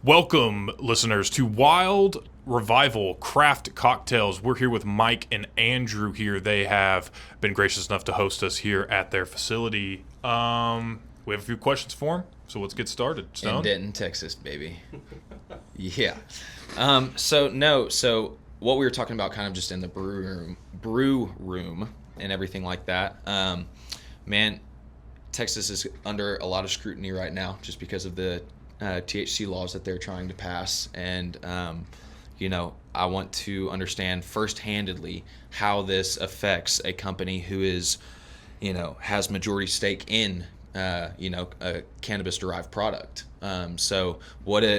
Welcome, listeners, to Wild Revival Craft Cocktails. We're here with Mike and Andrew here. They have been gracious enough to host us here at their facility. We have a few questions for them, so let's get started. Stone? In Denton, Texas, baby. Yeah. So what we were talking about kind of just in the brew room and everything like that, man, Texas is under a lot of scrutiny right now just because of the THC laws that they're trying to pass. And, I want to understand first-handedly how this affects a company who is, has majority stake in, a cannabis-derived product. So from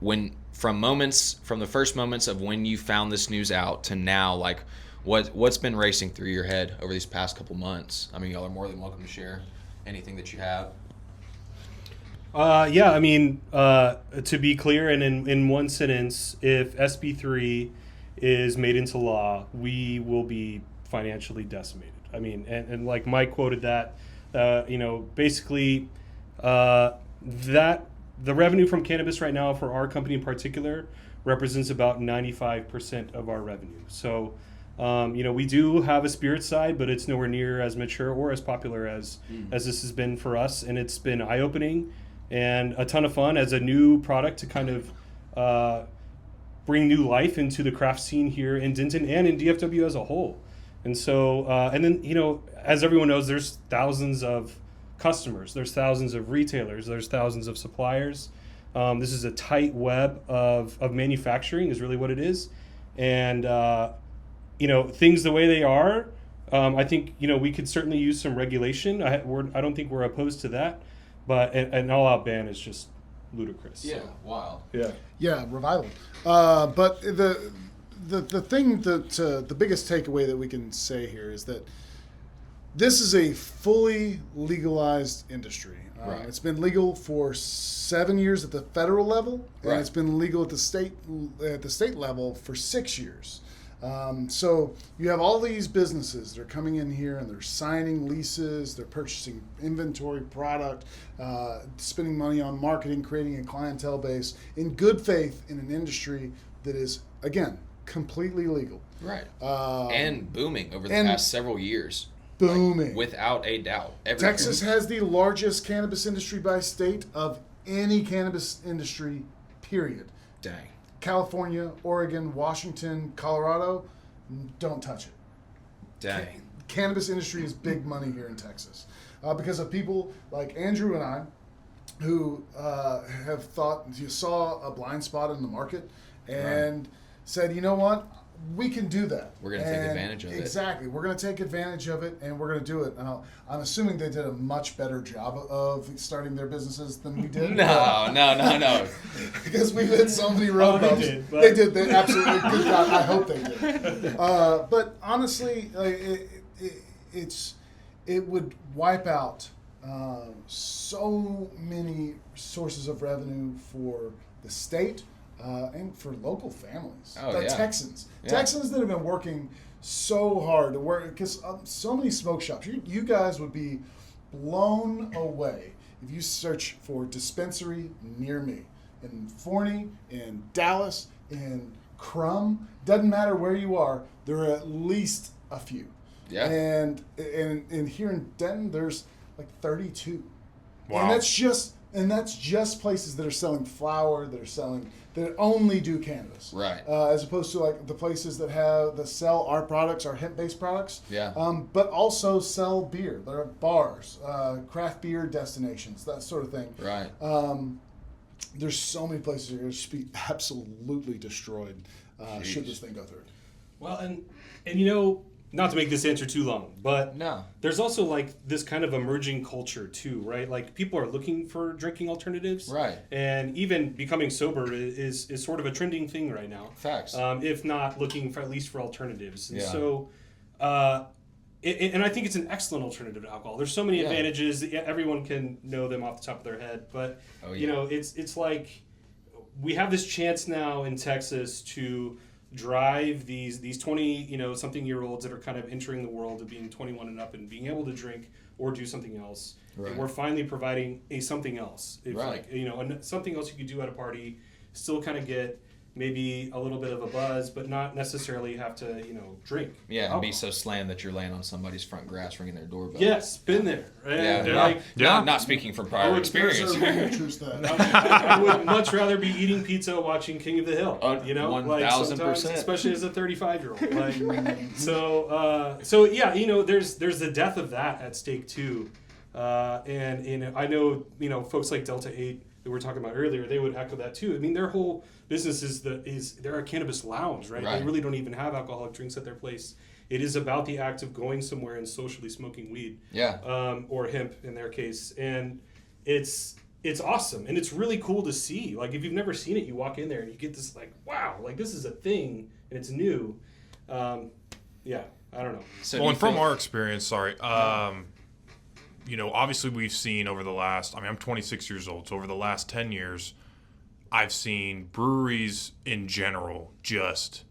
the first moments of when you found this news out to now, like what's been racing through your head over these past couple months? I mean, y'all are more than welcome to share anything that you have. To be clear and in one sentence, if SB3 is made into law, we will be financially decimated. I mean, and like Mike quoted that, basically that the revenue from cannabis right now for our company in particular represents about 95% of our revenue. So, we do have a spirit side, but it's nowhere near as mature or as popular as this has been for us. And it's been eye-opening and a ton of fun as a new product to kind of bring new life into the craft scene here in Denton and in DFW as a whole. And so, as everyone knows, there's thousands of customers, there's thousands of retailers, there's thousands of suppliers. This is a tight web of manufacturing is really what it is. And, things the way they are, I think, we could certainly use some regulation. I don't think we're opposed to that. But an all-out ban is just ludicrous. Yeah, so. Wild. Yeah, revival. But the thing that the biggest takeaway that we can say here is that this is a fully legalized industry. Right. It's been legal for 7 years at the federal level, and it's been legal at the state level for 6 years. So you have all these businesses that are coming in here and they're signing leases, they're purchasing inventory product, spending money on marketing, creating a clientele base in good faith in an industry that is, again, completely legal. Right. And booming over the past several years. Booming. Like, without a doubt. Texas has the largest cannabis industry by state of any cannabis industry, period. Dang. California, Oregon, Washington, Colorado, don't touch it. Dang. Cannabis industry is big money here in Texas because of people like Andrew and I who have thought, you saw a blind spot in the market and said, you know what? We can do that. We're going to take advantage of it. Exactly. We're going to take advantage of it, and we're going to do it. And I'm assuming they did a much better job of starting their businesses than we did. No. Because we've hit so many road bumps. They did. They absolutely good job. I hope they did. But honestly, it would wipe out so many sources of revenue for the state. And for local families, Texans that have been working so hard to work, because so many smoke shops. You guys would be blown away if you search for dispensary near me in Forney, in Dallas, in Crum. Doesn't matter where you are, there are at least a few. Yeah. And here in Denton, there's like 32. Wow. And that's just places that are selling flower, that only do cannabis. Right. As opposed to like the places that sell our products, our hemp-based products. Yeah. But also sell beer. There are bars, craft beer destinations, that sort of thing. Right. There's so many places that are going to just be absolutely destroyed should this thing go through. Well, and not to make this answer too long, but there's also like this kind of emerging culture too, right? Like people are looking for drinking alternatives, right? And even becoming sober is sort of a trending thing right now. Facts. If not looking for at least for alternatives, and yeah. So, and I think it's an excellent alternative to alcohol. There's so many advantages. Everyone can know them off the top of their head, but it's like we have this chance now in Texas to drive these 20 something year olds that are kind of entering the world of being 21 and up and being able to drink or do something else. Right. And we're finally providing a something else. It's like something else you could do at a party, still kind of get maybe a little bit of a buzz, but not necessarily have to, drink. Yeah, and be so slammed that you're laying on somebody's front grass ringing their doorbell. Yes, been there. Right? Not speaking from prior experience. I would much rather be eating pizza watching King of the Hill. 1,000%. Especially as a 35-year-old. There's the death of that at stake too. And I know, folks like Delta 8 that we were talking about earlier, they would echo that too. I mean, their whole business is they're a cannabis lounge, right? They really don't even have alcoholic drinks at their place. It is about the act of going somewhere and socially smoking weed, or hemp in their case, and it's awesome and it's really cool to see. Like if you've never seen it, you walk in there and you get this wow, this is a thing and it's new. I don't know. So and from our experience, obviously we've seen over the last, I'm 26 years old, so over the last 10 years, I've seen breweries in general just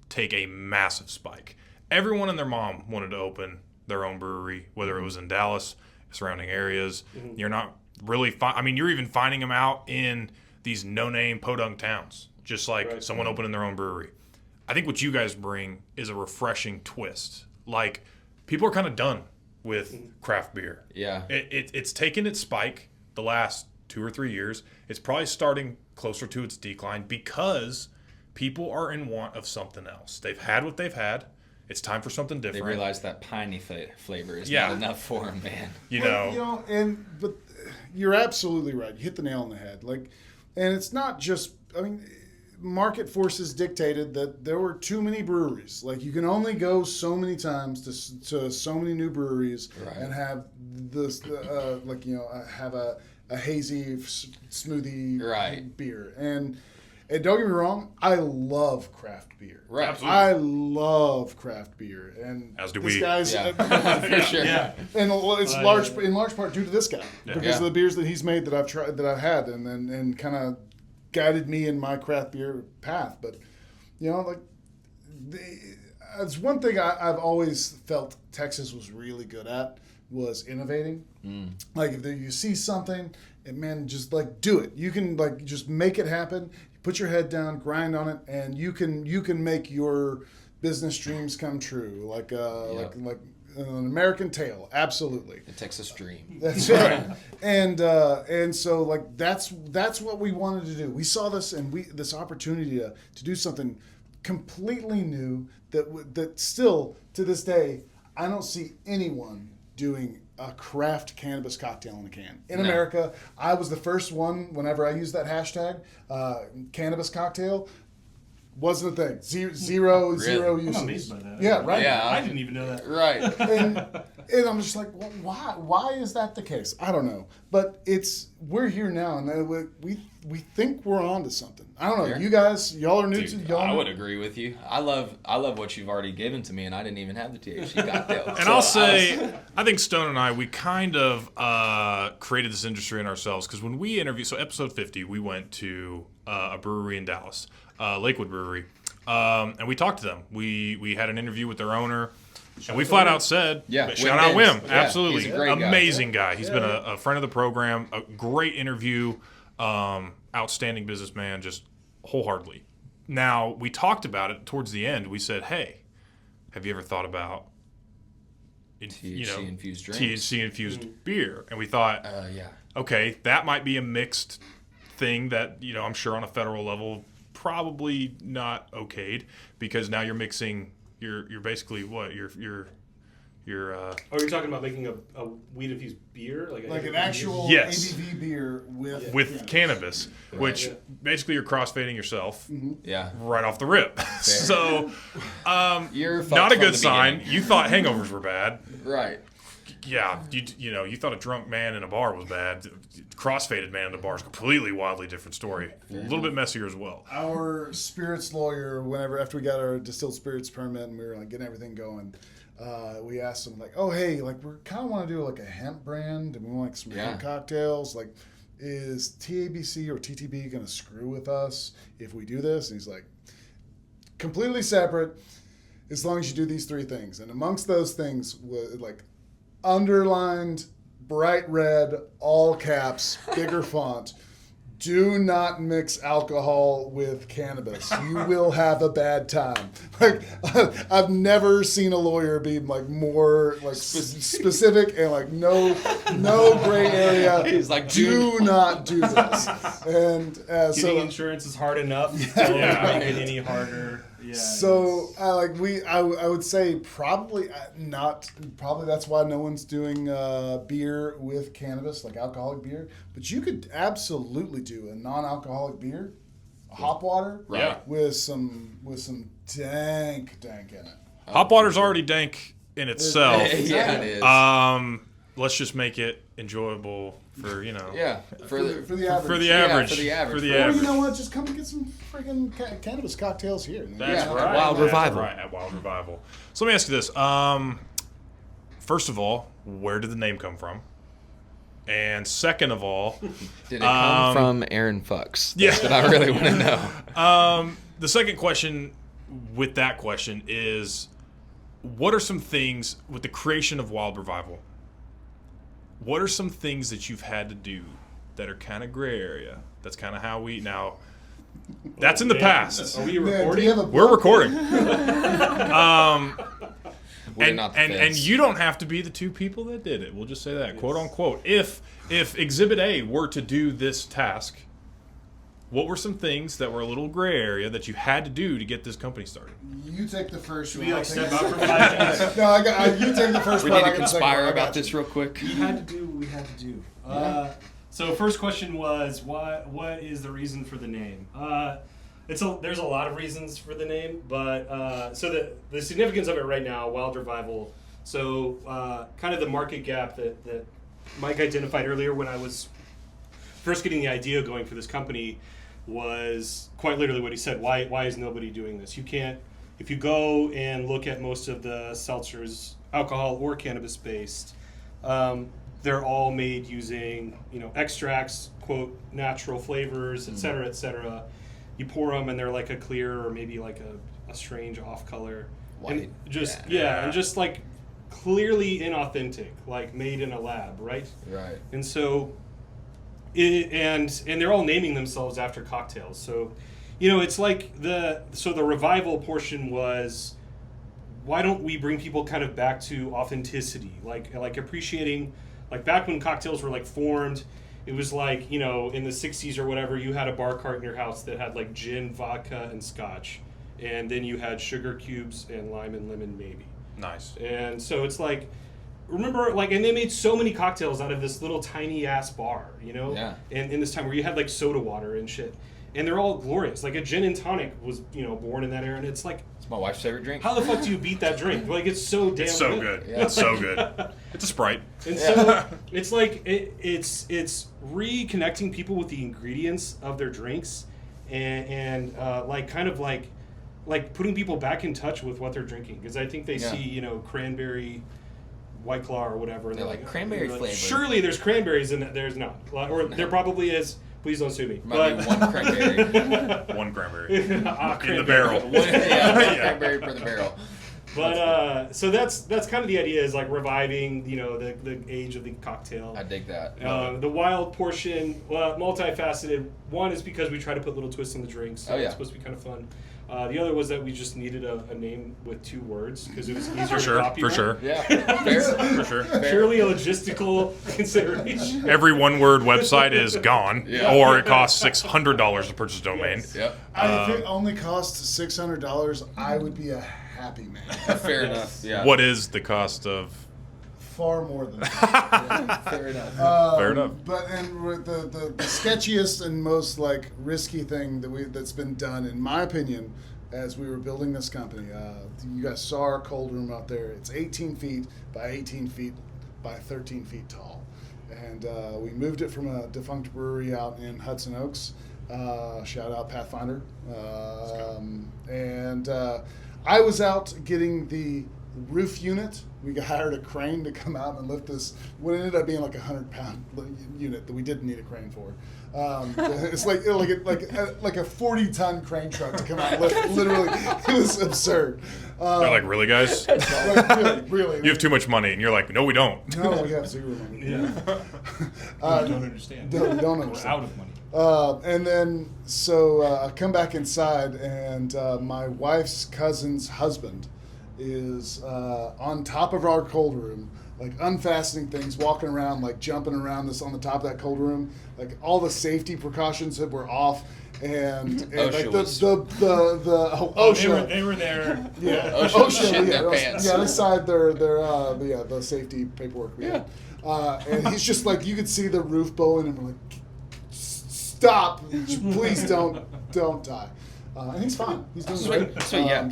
take a massive spike. Everyone and their mom wanted to open their own brewery, whether it was in Dallas, surrounding areas. Mm-hmm. You're not really, you're even finding them out in these no-name podunk towns, just like someone opening their own brewery. I think what you guys bring is a refreshing twist. Like, people are kind of done with craft beer. Yeah. It's taken its spike the last 2 or 3 years. It's probably starting closer to its decline because people are in want of something else. They've had what they've had. It's time for something different. They realize that piney flavor is not enough for them, man. But you're absolutely right. You hit the nail on the head. And it's not just, market forces dictated that there were too many breweries. You can only go so many times to so many new breweries and have this, have a hazy smoothie beer. And don't get me wrong, I love craft beer. Right. Absolutely. I love craft beer. And as do this we. Guy's, for sure. Yeah. And it's in large part due to this guy. Because of the beers that he's made that I've tried, that I've had and kind of guided me in my craft beer path. But, it's one thing I've always felt Texas was really good at was innovating. If you see something, and just do it. You can just make it happen. Put your head down, grind on it, and you can make your business dreams come true. Like an American Tale, absolutely. The Texas Dream. That's right. And so that's what we wanted to do. We saw this this opportunity to do something completely new that still to this day I don't see anyone doing a craft cannabis cocktail in a can. In America, I was the first one whenever I used that hashtag, cannabis cocktail. Wasn't a thing. Zero uses. I'm amazed by that. Yeah, right. Yeah, I didn't even know that. Right. And I'm just like, well, why? Why is that the case? I don't know. But we're here now, and we think we're on to something. I don't know. Sure. You guys, y'all are new to y'all. I would agree with you. I love what you've already given to me, and I didn't even have the THC cocktail. And I'll say, I think Stone and I, we kind of created this industry in ourselves because when we interviewed, so episode 50, we went to a brewery in Dallas. Lakewood Brewery, and we talked to them. We had an interview with their owner, and we flat out said, shout out Wim, absolutely, he's a great amazing guy. He's been a friend of the program, a great interview, outstanding businessman, just wholeheartely. Now, we talked about it towards the end. We said, hey, have you ever thought about THC-infused drinks? THC-infused beer? And we thought, okay, that might be a mixed thing that, I'm sure on a federal level probably not okayed because now you're mixing you're basically what you're you're talking about making a weed infused beer like an actual ABV beer with cannabis which basically you're crossfading yourself right off the rip. So you're not a good sign. You thought hangovers were bad, right? Yeah, you thought a drunk man in a bar was bad. Crossfaded man in a bar is a completely wildly different story. A little bit messier as well. Our spirits lawyer, after we got our distilled spirits permit and we were getting everything going, we asked him oh hey, we kind of want to do a hemp brand and we want some hemp cocktails. Is TABC or TTB going to screw with us if we do this? And he's like, completely separate as long as you do these three things. And amongst those things, like underlined, bright red, all caps, bigger font, do not mix alcohol with cannabis. You will have a bad time. Like, I've never seen a lawyer be like more like specific and like no gray area. He's like, do not do this. And getting insurance is hard enough. Don't make it any harder. Yeah. So I would say probably not. Probably that's why no one's doing beer with cannabis, like alcoholic beer. But you could absolutely do a non-alcoholic beer, hop water, with some dank in it. Hop water's already dank in itself. Yeah, it is. Let's just make it enjoyable for for the average. For the Yeah, average. for the average. For the Or average. you know what? Just come and get some freaking cannabis cocktails here. That's Yeah, right. Wild That's Revival. Right, at Wild Revival. So let me ask you this. First of all, where did the name come from? And second of all, Did it come from Aaron Fucks? Yeah. That's what I really want to know. the second question with that question is, what are some things with the creation of Wild Revival? What are some things that you've had to do that are kind of gray area? That's kind of how we now. That's in the past. Are we recording? We're recording. We're not the and feds. you don't have to be the two people that did it. We'll just say that, quote unquote. If Exhibit A were to do this task, what were some things that were a little gray area that you had to do to get this company started? You take the first one. We like step out for 5 minutes. No, you take the first We one. need I to got the second conspire one. I about got you. this real quick. We had to do. So first question was, what is the reason for the name? There's a lot of reasons for the name, but so the significance of it right now, Wild Revival. So kind of the market gap that Mike identified earlier when I was first getting the idea going for this company was quite literally what he said. Why is nobody doing this? You can't. If you go and look at most of the seltzers, alcohol or cannabis based, they're all made using extracts, quote, natural flavors, et cetera, et cetera. You pour them and they're like a clear or maybe like a strange off color, White. and just like clearly inauthentic, like made in a lab, right? Right. And so, and they're all naming themselves after cocktails. So, it's like the revival portion was, why don't we bring people kind of back to authenticity, like appreciating, like back when cocktails were like formed, it was like, in the 60s or whatever, you had a bar cart in your house that had like gin, vodka, and scotch, and then you had sugar cubes and lime and lemon maybe. Nice. And so it's like, remember, like, and they made so many cocktails out of this little tiny ass bar, Yeah. And in this time where you had like soda water and shit, and they're all glorious. Like a gin and tonic was, born in that era, and it's like, It's my wife's favorite drink. how the fuck do you beat that drink? Like, it's so damn It's so good. Yeah. It's so good. It's a Sprite. And so it's like it's reconnecting people with the ingredients of their drinks, and like kind of like putting people back in touch with what they're drinking, because I think they see cranberry, White Claw or whatever, and They're like, cranberry flavor. Surely there's cranberries in it. There's not, or there probably is. Please don't sue me. Might be one cranberry. One cranberry. In Cranberry. the barrel. One cranberry per the barrel. But so that's kind of the idea, is like reviving the age of the cocktail. I dig that. The wild portion, multifaceted. One is because we try to put little twists in the drinks. So it's supposed to be kind of fun. The other was that we just needed a name with 2 words because it was easier to copy. For sure. Yeah. Fair. For sure. Purely a logistical consideration. Every one-word website is gone, Yeah. or it costs $600 to purchase a domain. Yep. If it only costs $600, I would be a happy man. Fair enough. Yeah. What is the cost of? Far more than that. Fair enough. Fair enough. But the sketchiest and most like risky thing that's been done, in my opinion, as we were building this company, you guys saw our cold room out there. It's 18 feet by 18 feet by 13 feet tall, and we moved it from a defunct brewery out in Hudson Oaks. Shout out Pathfinder. And I was out getting the roof unit. We hired a crane to come out and lift this. What ended up being like a 100-pound unit that we didn't need a crane for. It's like a 40-ton crane truck to come out and lift. Literally, it was absurd. They're like, really, guys? Really. You have too much money, and you're like, no, we don't. No, we have zero money. Yeah. Don't understand. We don't understand. We're out of money. And then, so I come back inside, and my wife's cousin's husband is on top of our cold room, like unfastening things, walking around, like jumping around this on the top of that cold room. Like all the safety precautions that were off. And like OSHA, they were there. Yeah, OSHA their pants. Yeah, they signed the safety paperwork we had. And he's just like, you could see the roof bowing, and we're like, stop, please don't die. And he's fine. He's doing great.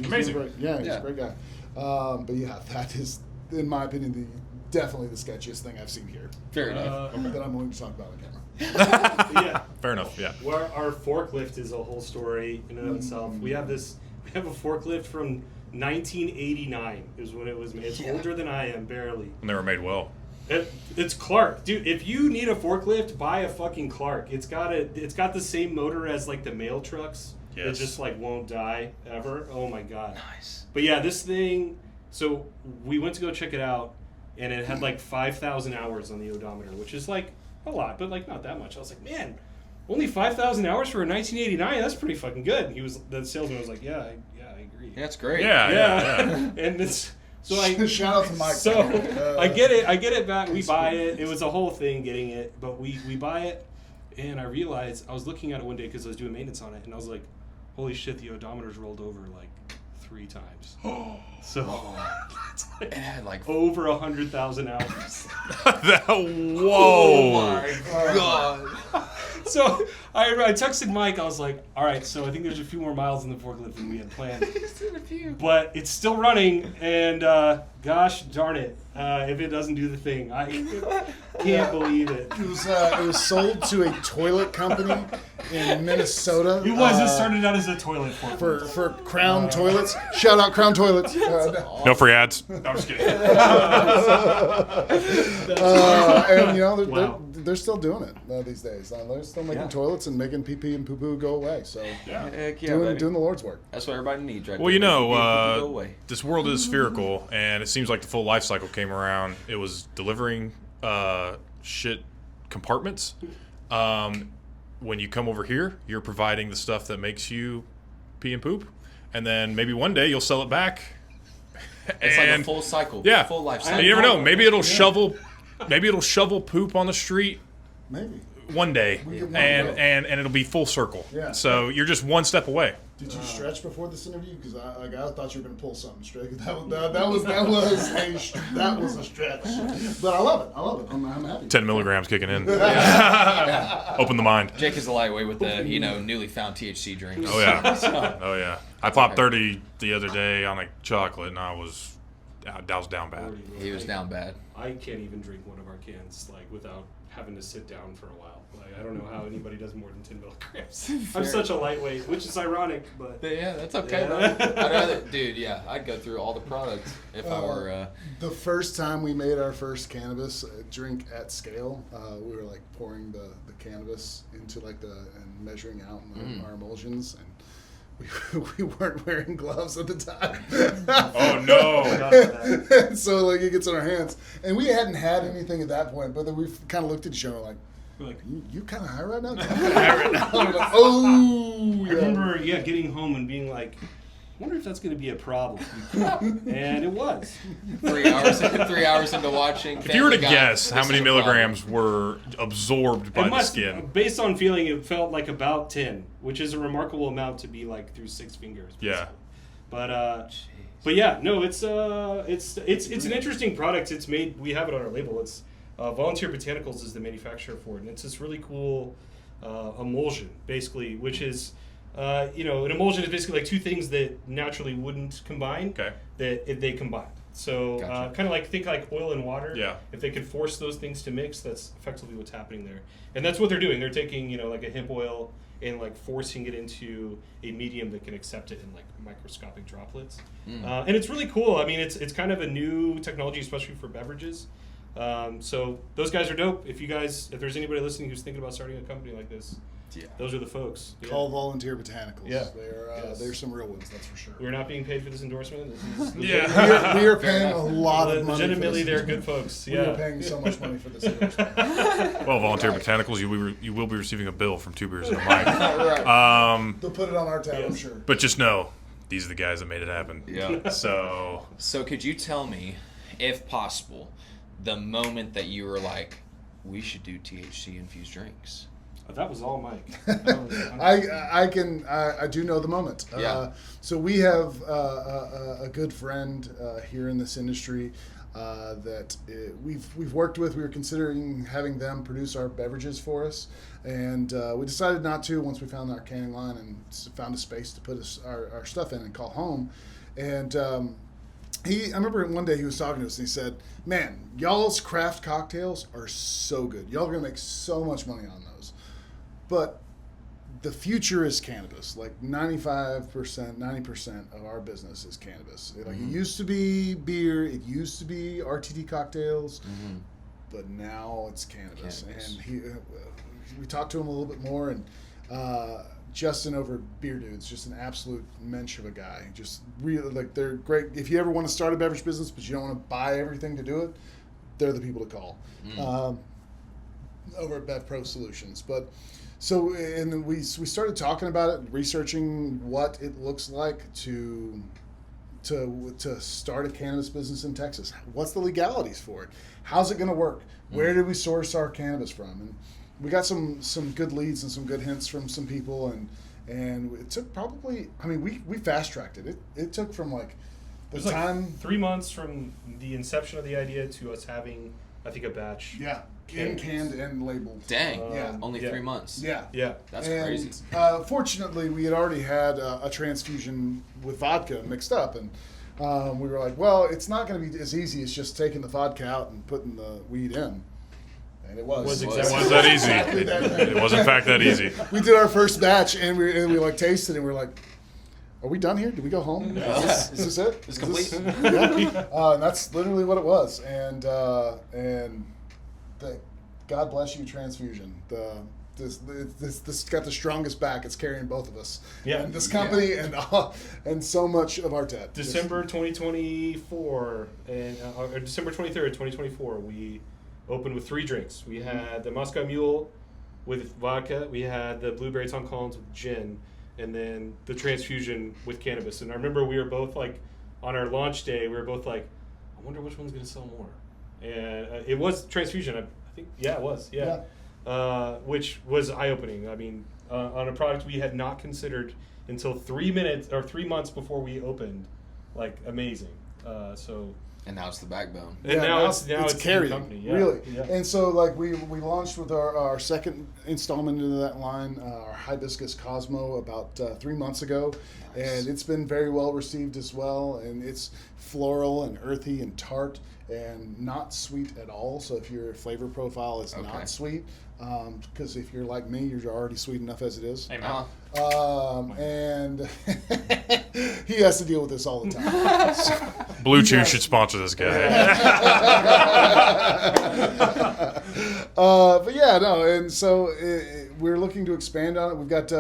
Amazing. Great. Yeah, he's a great guy. But yeah, that is, in my opinion, definitely the sketchiest thing I've seen here. Fair enough. That I'm willing to talk about on camera. Yeah. Fair enough, yeah. Well, our forklift is a whole story in and of itself. We have a forklift from 1989 is when it was made. It's older than I am, barely. And they were made well. It's Clark, dude. If you need a forklift, buy a fucking Clark. It's got the same motor as like the mail trucks. Yes. It just like won't die ever. Oh my god. Nice. But yeah, this thing. So we went to go check it out, and it had like 5,000 hours on the odometer, which is like a lot, but like not that much. I was like, man, only 5,000 hours for a 1989. That's pretty fucking good. The salesman was like, yeah, I agree. Yeah, that's great. Yeah. And it's. So shout out to Mike. So I get it back. We buy it. It was a whole thing getting it, but we buy it, and I realized I was looking at it one day because I was doing maintenance on it, and I was like, holy shit, the odometer's rolled over like 3 times. So it's like, It had like over 100,000 hours. Whoa! Oh my god! So I texted Mike. I was like, all right, so I think there's a few more miles in the forklift than we had planned. But it's still running, and gosh darn it, if it doesn't do the thing, I can't believe it. It was sold to a toilet company in Minnesota. It was. It started out as a toilet forklift. For Crown Toilets. Shout out Crown Toilets. No free ads. No, I'm just kidding. And they're still doing it these days. They're still making toilets and making pee and poo go away. So Heck yeah, doing the Lord's work. That's what everybody needs, right? Well, there. you Go know, away. this world is spherical, and it seems like the full life cycle came around. It was delivering shit compartments. When you come over here, you're providing the stuff that makes you pee and poop, and then maybe one day you'll sell it back. It's like a full cycle. Yeah, Full life and cycle. you never know. Maybe it'll shovel poop on the street Maybe. one day, We get one and it'll be full circle. Yeah. So you're just one step away. Did you stretch before this interview? Because I thought you were going to pull something straight. That was a stretch. But I love it. I'm happy. 10 milligrams kicking in. Yeah. Open the mind. Jake is a lightweight with the newly found THC drinks. Oh yeah. Oh yeah. I popped 30 the other day on a chocolate, and I was down bad. He was down bad. I can't even drink one of our cans like without having to sit down for a while. Like I don't know how anybody does more than 10 milligrams. I'm such a lightweight, which is ironic, but Yeah, that's okay, bro. I'd go through all the products if I were. The first time we made our first cannabis drink at scale, we were like pouring the cannabis into and measuring out our emulsions, and we weren't wearing gloves at the time. Oh no! So like it gets in our hands, and we hadn't had anything at that point. But then we kind of looked at each other like, "You kind of high right now?" I'm like, oh, I remember getting home and being like, I wonder if that's going to be a problem. And it was. 3 hours into watching. If you were to Family Guy, guess how this many is a problem. milligrams were absorbed by the skin, Based on feeling, it felt like about 10, which is a remarkable amount to be like through 6 fingers. Yeah. But yeah, no, it's an interesting product. It's made. We have it on our label. It's Volunteer Botanicals is the manufacturer for it, and it's this really cool emulsion, basically, which is. An emulsion is basically like 2 things that naturally wouldn't combine. Okay. That they combine. So Gotcha. kind of like think like oil and water. Yeah. If they could force those things to mix, that's effectively what's happening there. And that's what they're doing. They're taking like a hemp oil and like forcing it into a medium that can accept it in like microscopic droplets. And it's really cool. I mean, it's kind of a new technology, especially for beverages. So those guys are dope. If there's anybody listening who's thinking about starting a company like this, those are the folks. Call Volunteer Botanicals. Yeah. They're some real ones, that's for sure. We're not being paid for this endorsement. This is we are paying a lot of money. Legitimately, they're good folks. We are paying so much money for this endorsement. Well, Volunteer Botanicals, you will be receiving a bill from Two Beers and a Mic. Right. They'll put it on our tab, I'm sure. But just know, these are the guys that made it happen. Yeah. So could you tell me, if possible, the moment that you were like, we should do THC infused drinks? That was all Mike. I do know the moment. Yeah. So we have a good friend here in this industry that we've worked with. We were considering having them produce our beverages for us, and we decided not to once we found our canning line and found a space to put our stuff in and call home. And I remember one day he was talking to us and he said, "Man, y'all's craft cocktails are so good. Y'all are gonna make so much money on those. But the future is cannabis. Like 95%, 90% of our business is cannabis. Like it used to be beer, it used to be RTD cocktails, but now it's cannabis." And we talked to him a little bit more, and Justin over at Beer Dudes, just an absolute mensch of a guy. Just really, like, they're great. If you ever want to start a beverage business but you don't want to buy everything to do it, they're the people to call. Over at Bev Pro Solutions. But so, and then we started talking about it, researching what it looks like to start a cannabis business in Texas. What's the legalities for it? How's it going to work? Where did we source our cannabis from? And we got some good leads and some good hints from some people, and it took probably, I mean, we fast tracked it. It took from like the time, like 3 months from the inception of the idea to us having, I think, a batch. Yeah. Canned and labeled. Dang. Only 3 months. Yeah. That's crazy. Fortunately, we had already had a transfusion with vodka mixed up, and we were like, well, it's not going to be as easy as just taking the vodka out and putting the weed in. And it was. It was that easy. It was in fact that easy. We did our first batch, and we like tasted it, and we were like, are we done here? Did we go home? Is this it? It's complete. And that's literally what it was. And God bless you, transfusion. This got the strongest back. It's carrying both of us. Yeah. And this company and so much of our debt. December 2024 and or December 23rd, 2024, we opened with 3 drinks. We had the Moscow Mule with vodka. We had the Blueberry Tom Collins with gin, and then the transfusion with cannabis. And I remember we were both like, on our launch day, we were both like, I wonder which one's going to sell more. And it was transfusion. I think, it was. Yeah. Which was eye-opening. I mean, on a product we had not considered until 3 months before we opened. Like, amazing. And now it's the backbone. And now it's carrying, company. really. Yeah. And so, like, we launched with our second installment into that line, our Hibiscus Cosmo, about 3 months ago. Nice. And it's been very well received as well. And it's floral and earthy and tart and not sweet at all. So if your flavor profile is not sweet, because if you're like me, you're already sweet enough as it is. Amen. And he has to deal with this all the time. Blue Chew should sponsor this guy. But yeah, no, and so we're looking to expand on it. We've got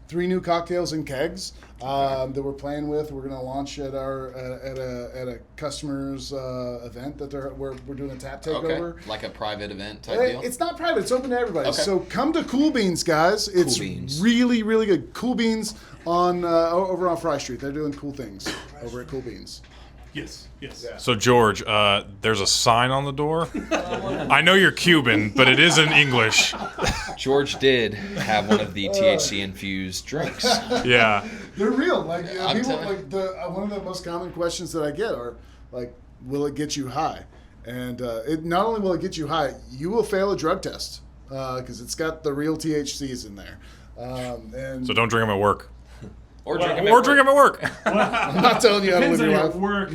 3 new cocktails in kegs that we're playing with. We're going to launch at a customer's event that we're doing a tap takeover. Okay. Like a private event type deal? It's not private. It's open to everybody. Okay. So come to Cool Beans, guys. It's really, really good. Cool Beans on over on Fry Street. They're doing cool things over at Cool Beans. Yes. Yeah. So George, there's a sign on the door. I know you're Cuban, but it is in English. George did have one of the THC infused drinks. Yeah. They're real. Like people, like one of the most common questions that I get are like, "Will it get you high?" And it not only will it get you high, you will fail a drug test because it's got the real THCs in there. And So don't drink them at work. Or drink them at work. I'm not telling you how to live Depends your on life. your work.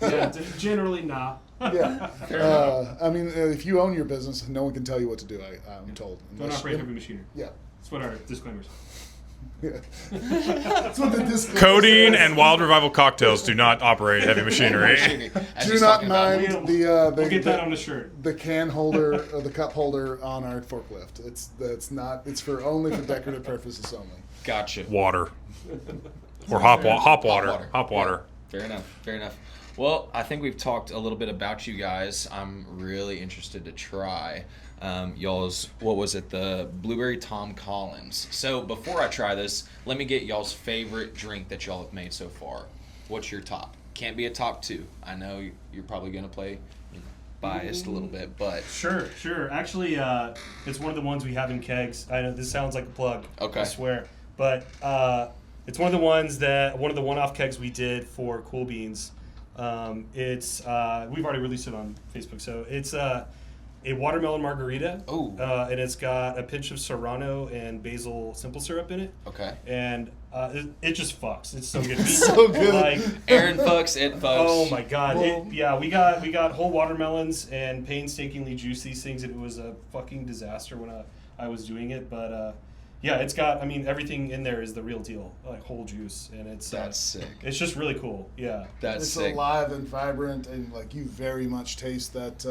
Yeah. Generally not. Yeah. I mean, if you own your business, no one can tell you what to do. I'm told. Don't operate heavy machinery. Yeah. That's what our disclaimers. Yeah. That's what the disclaimer Codeine says. and Wild Revival cocktails do not operate heavy machinery. As Do he's not talking about. mind We'll get that on the shirt. the can holder or the cup holder on our forklift. It's only for decorative purposes only. Gotcha. Water. Or hop water. Hop water. Yeah, fair enough. Well, I think we've talked a little bit about you guys. I'm really interested to try y'all's, what was it, the Blueberry Tom Collins. So before I try this, let me get y'all's favorite drink that y'all have made so far. What's your top? Can't be a top 2. I know you're probably going to play biased a little bit, but... Sure. Actually, it's one of the ones we have in kegs. I know this sounds like a plug. Okay. I swear. But it's one of the ones one of the one-off kegs we did for Cool Beans. It's we've already released it on Facebook, so it's a watermelon margarita. Oh. And it's got a pinch of serrano and basil simple syrup in it. Okay. And it just fucks. It's so good. So good. Like, Aaron fucks, it fucks. oh my god! Well- We got whole watermelons and painstakingly juiced these things. It was a fucking disaster when I was doing it, but yeah, it's got. I mean, everything in there is the real deal, like whole juice, and it's That's sick. It's just really cool. Yeah. That's It's sick. alive and vibrant, and like you very much taste that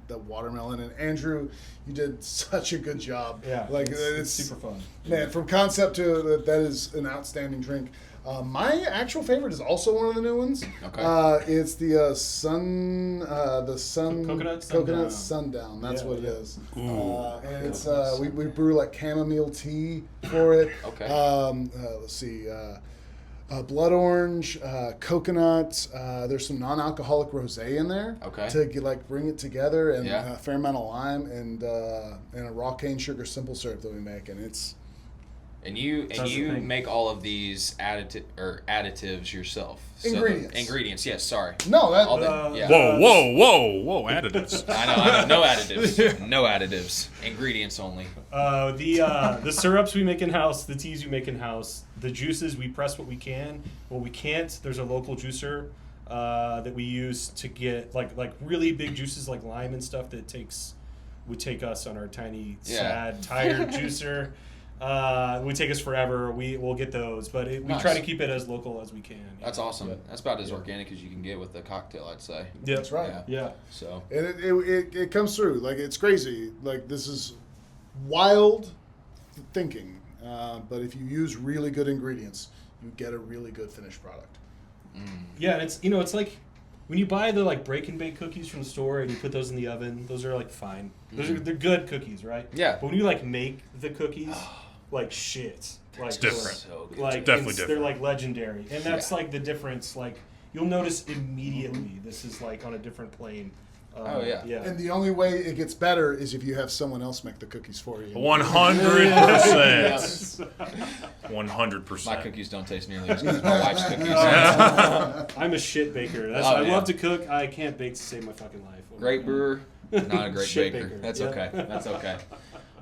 watermelon. And Andrew, you did such a good job. Yeah. Like it's super fun. Man, from concept to that is an outstanding drink. My actual favorite is also one of the new ones. Okay. It's the coconut sundown. That's Yeah, what it yeah. is. And it's we brew like chamomile tea for it. Okay. Let's see. Blood orange, coconut. There's some non-alcoholic rosé in there. Okay. To bring it together, and Yeah. a fair amount of lime and a raw cane sugar simple syrup that we make, and it's. And you That's the thing. make all of these additives yourself. Ingredients. Ingredients. Yes. Sorry. No, that. All the, yeah. Whoa, additives. I know. No additives. No additives. Ingredients only. The syrups we make in house, the teas we make in house, the juices we press what we can. What we can't, there's a local juicer that we use to get like really big juices like lime and stuff that would take us on our tiny, sad, tired juicer. Would take us forever. We'll get those, but we Nice. try to keep it as local as we can. That's awesome. Yeah. That's about as organic as you can get with a cocktail, I'd say. Yeah. That's right. Yeah. Yeah. So. And it comes through. Like, it's crazy. Like, this is wild thinking. But if you use really good ingredients, you get a really good finished product. Yeah, and it's like when you buy the like break and bake cookies from the store and you put those in the oven, those are like fine. They're good cookies, right? Yeah. But when you like make the cookies, like shit. Like, It's different. So good. Like definitely they're different. like legendary, and that's Yeah. like the difference. Like you'll notice immediately this is like on a different plane. Oh, yeah. Yeah. And the only way it gets better is if you have someone else make the cookies for you. 100%. 100%. My cookies don't taste nearly as good as my wife's cookies. I'm a shit baker. Oh, I yeah. love to cook. I can't bake to save my fucking life. Great brewer, not a great Shit baker. baker. That's Yeah. okay. That's okay.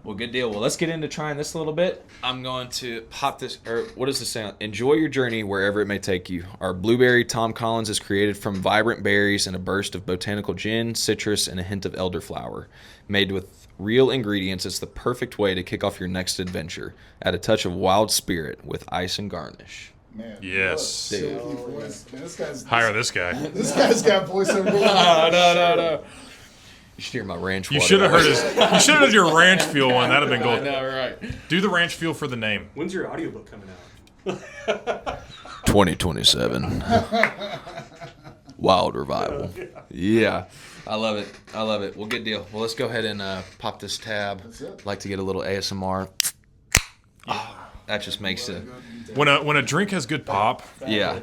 Well, good deal. Well, let's get into trying this a little bit. I'm going to pop this, or what does this sound? Enjoy your journey wherever it may take you. Our Blueberry Tom Collins is created from vibrant berries and a burst of botanical gin, citrus, and a hint of elderflower. Made with real ingredients, it's the perfect way to kick off your next adventure. Add a touch of wild spirit with ice and garnish. Man, Yes. what a silky voice. Man, Hire this guy. This guy's got voiceover. No. You should hear my ranch You water. should have heard his. You should have done your ranch fuel one. That'd have been I gold. know, right. Do the ranch fuel for the name. When's your audiobook coming out? 2027. Wild Revival. Yeah. I love it. Well, good deal. Well, let's go ahead and pop this tab. That's it. Like to get a little ASMR. Oh, that just makes it. When a drink has good pop, Yeah.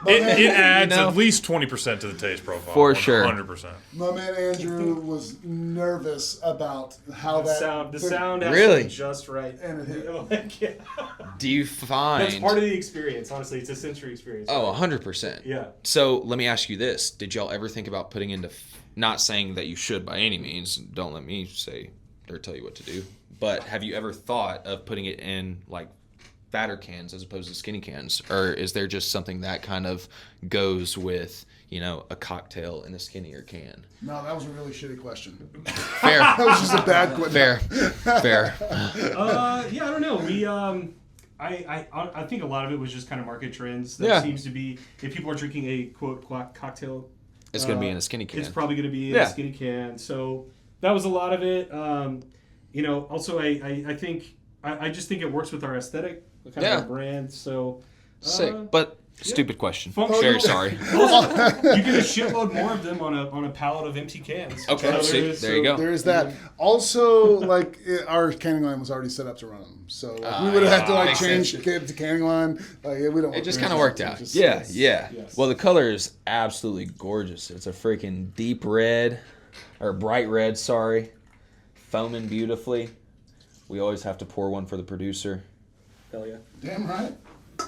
it adds You know? at least 20% to the taste profile. For sure. 100%. My man Andrew was nervous about how The that sound has Really? to be just right. And it hit. Like, yeah. Do you find. That's part of the experience, honestly. It's a sensory experience. Oh, 100%. Yeah. So let me ask you this. Did y'all ever think about putting into. Not saying that you should by any means. Don't let me say or tell you what to do. But have you ever thought of putting it in, like, fatter cans as opposed to skinny cans? Or is there just something that kind of goes with, a cocktail in a skinnier can? No, that was a really shitty question. Fair. That was just a bad question. Fair. Yeah, I don't know. We I think a lot of it was just kind of market trends. That seems to be, if people are drinking a quote cocktail, it's going to be in a skinny can. It's probably going to be in a skinny can. So that was a lot of it. Also I think I just think it works with our aesthetic, kind of our brand. So sick, but stupid question. Functional. Very sorry. Also, you get a shitload more of them on a pallet of empty cans. Okay, there you go. There's that. Also, our canning line was already set up to run them, so we would have had to change the canning line. We don't. It just kind of worked out. Yes. Well, the color is absolutely gorgeous. It's a freaking deep red, or bright red. Sorry, foaming beautifully. We always have to pour one for the producer. Hell yeah. Damn right.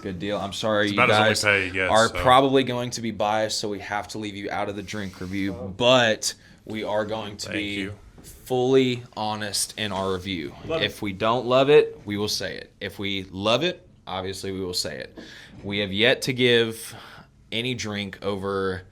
Good deal. I'm sorry, you guys are probably going to be biased, so we have to leave you out of the drink review. But we are going to be fully honest in our review. If we don't love it, we will say it. If we love it, obviously we will say it. We have yet to give any drink over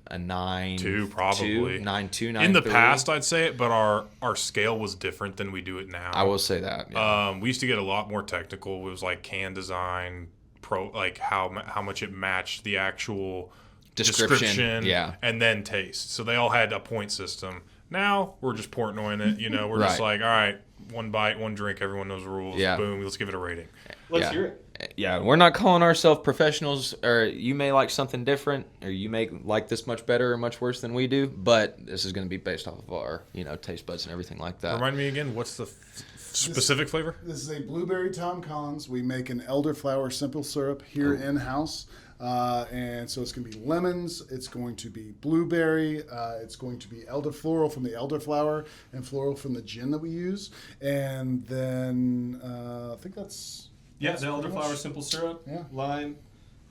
a 9. 2 probably. 9.2, 9.3. In the past, I'd say it, but our scale was different than we do it now. I will say that. Yeah. We used to get a lot more technical. It was like can design, how much it matched the actual description, and then taste. So they all had a point system. Now we're just Portnoying it. We're just like, all right, one bite, one drink. Everyone knows the rules. Yeah. Boom. Let's give it a rating. Let's hear it. Yeah, we're not calling ourselves professionals, or you may like something different, or you may like this much better or much worse than we do, but this is going to be based off of our, taste buds and everything like that. Remind me again, what's the specific flavor? This is a blueberry Tom Collins. We make an elderflower simple syrup here in-house. And so it's going to be lemons, it's going to be blueberry, it's going to be elder floral from the elderflower, and floral from the gin that we use. And then I think that's... Yeah, the elderflower simple syrup, lime,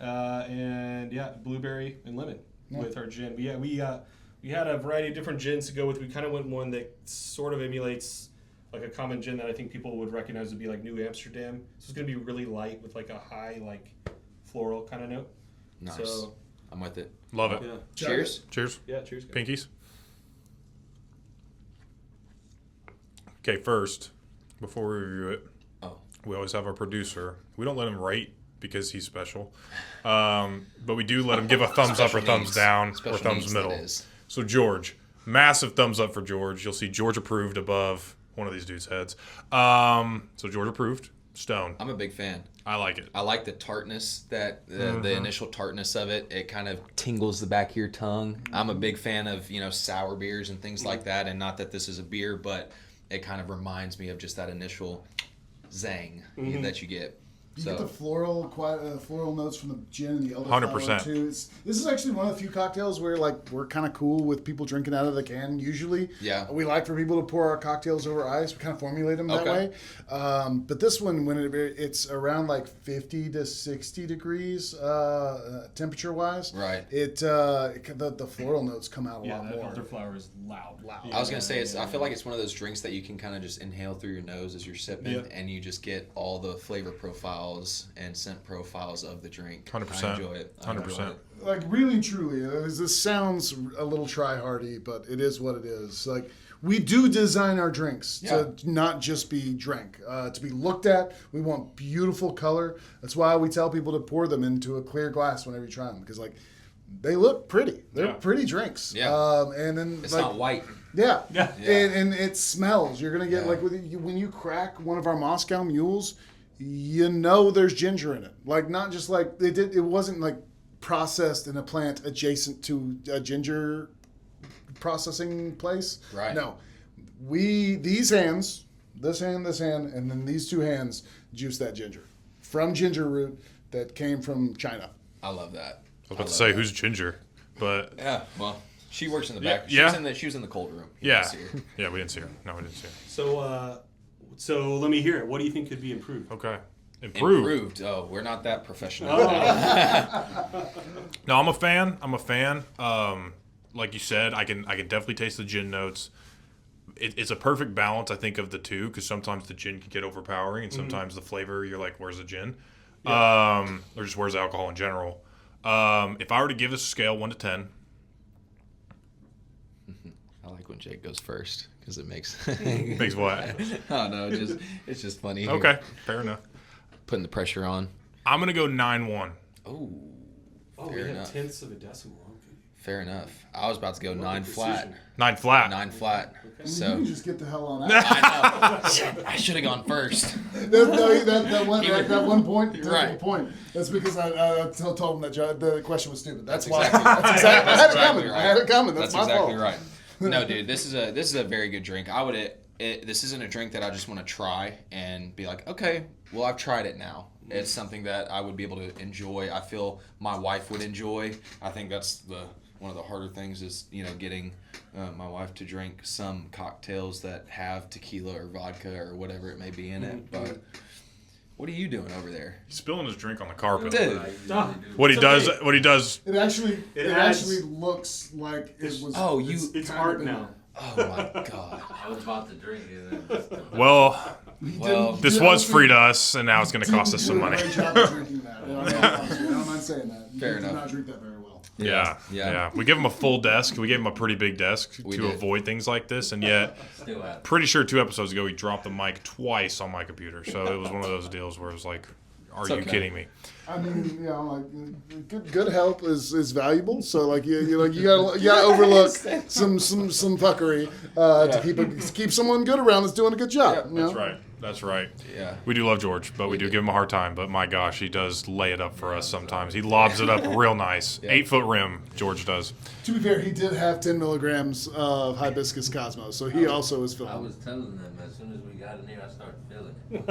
and blueberry and lemon with our gin. But we had a variety of different gins to go with. We kind of went one that sort of emulates like a common gin that I think people would recognize would be like New Amsterdam. So it's going to be really light with like a high floral kind of note. Nice. So, I'm with it. Love it. Yeah. Cheers. Cheers. Yeah, cheers, guys. Pinkies. Okay, first, before we review it, we always have our producer. We don't let him rate because he's special. But we do let him give a thumbs up or thumbs down or thumbs middle. So George, massive thumbs up for George. You'll see George approved above one of these dudes' heads. So George approved. Stone. I'm a big fan. I like it. I like the tartness, the initial tartness of it. It kind of tingles the back of your tongue. I'm a big fan of, sour beers and things like that. And not that this is a beer, but it kind of reminds me of just that initial zang that you get. You get the floral notes from the gin and the elderflower 100%. too. This is actually one of the few cocktails where we're kind of cool with people drinking out of the can. Usually, we like for people to pour our cocktails over ice. We kind of formulate them that way. But this one, when it's around 50 to 60 degrees temperature wise, right? The floral notes come out a lot more. The elderflower is loud. I was gonna say I feel like it's one of those drinks that you can kind of just inhale through your nose as you're sipping, and you just get all the flavor profiles and scent profiles of the drink. 100%. I enjoy it. 100%. Really, truly, this sounds a little try-hardy, but it is what it is. We do design our drinks to not just be drank, to be looked at. We want beautiful color. That's why we tell people to pour them into a clear glass whenever you try them, because they look pretty. They're pretty drinks. Yeah. And then it's not white. Yeah. And it smells. You're gonna get when you crack one of our Moscow Mules, there's ginger in it. Not just it wasn't processed in a plant adjacent to a ginger processing place. Right. No. This hand, and then these two hands juice that ginger from ginger root that came from China. I love that. I was about to say, who's Ginger? But yeah, well, she works in the back. Yeah. She was in the cold room. Yeah, we didn't see her. No, we didn't see her. So let me hear it. What do you think could be improved? Okay. Improved. Oh, we're not that professional. No, I'm a fan. Like you said, I can definitely taste the gin notes. it's a perfect balance, I think, of the two, because sometimes the gin can get overpowering, and sometimes the flavor, you're like, where's the gin? Or just where's alcohol in general. If I were to give this a scale 1 to 10. I like when Jake goes first because it makes Makes what? Oh no, it's just funny. Okay, fair enough. Putting the pressure on. I'm going to go 9-1. Oh, we fair have enough. tenths of a decimal. Okay. Fair enough. I was about to go 9 flat. 9 flat. 9 flat. You So can just get the hell on out. I know. I should have gone first. that one point, Right. point. That's because I told him that the question was stupid. That's why. exactly- That's exactly. I had it coming. right. I had it coming. That's my exactly fault. right. No, dude, this is a very good drink. This isn't a drink that I just want to try and be like, okay, well, I've tried it now. It's something that I would be able to enjoy. I feel my wife would enjoy. I think that's one of the harder things is, getting my wife to drink some cocktails that have tequila or vodka or whatever it may be in it. But what are you doing over there? He's spilling his drink on the carpet. Dude. What he does, It actually adds- looks like it was. Oh, It's kind art of now. Oh my God. I was about to drink it. well, Well, this was free to us, and now it's going to cost us some money. Great job of drinking that. I don't mind saying that. Fair You enough. did not drink that very well. Yeah. We give him a full desk. We gave him a pretty big desk We to did. avoid things like this, and yet, Still have. pretty sure 2 episodes ago he dropped the mic twice on my computer. So it was one of those deals where it was like, "Are you okay. kidding me?" I mean, like good help is valuable. So like you gotta overlook some fuckery to keep someone good around that's doing a good job. Yeah, you know? That's right. Yeah. We do love George, but we do give him a hard time. But my gosh, he does lay it up for us sometimes. He lobs it up real nice. Yeah. 8-foot rim, George does. To be fair, he did have 10 milligrams of hibiscus cosmos, so he also is I feeling. was telling them as soon as we got in here, I started feeling it.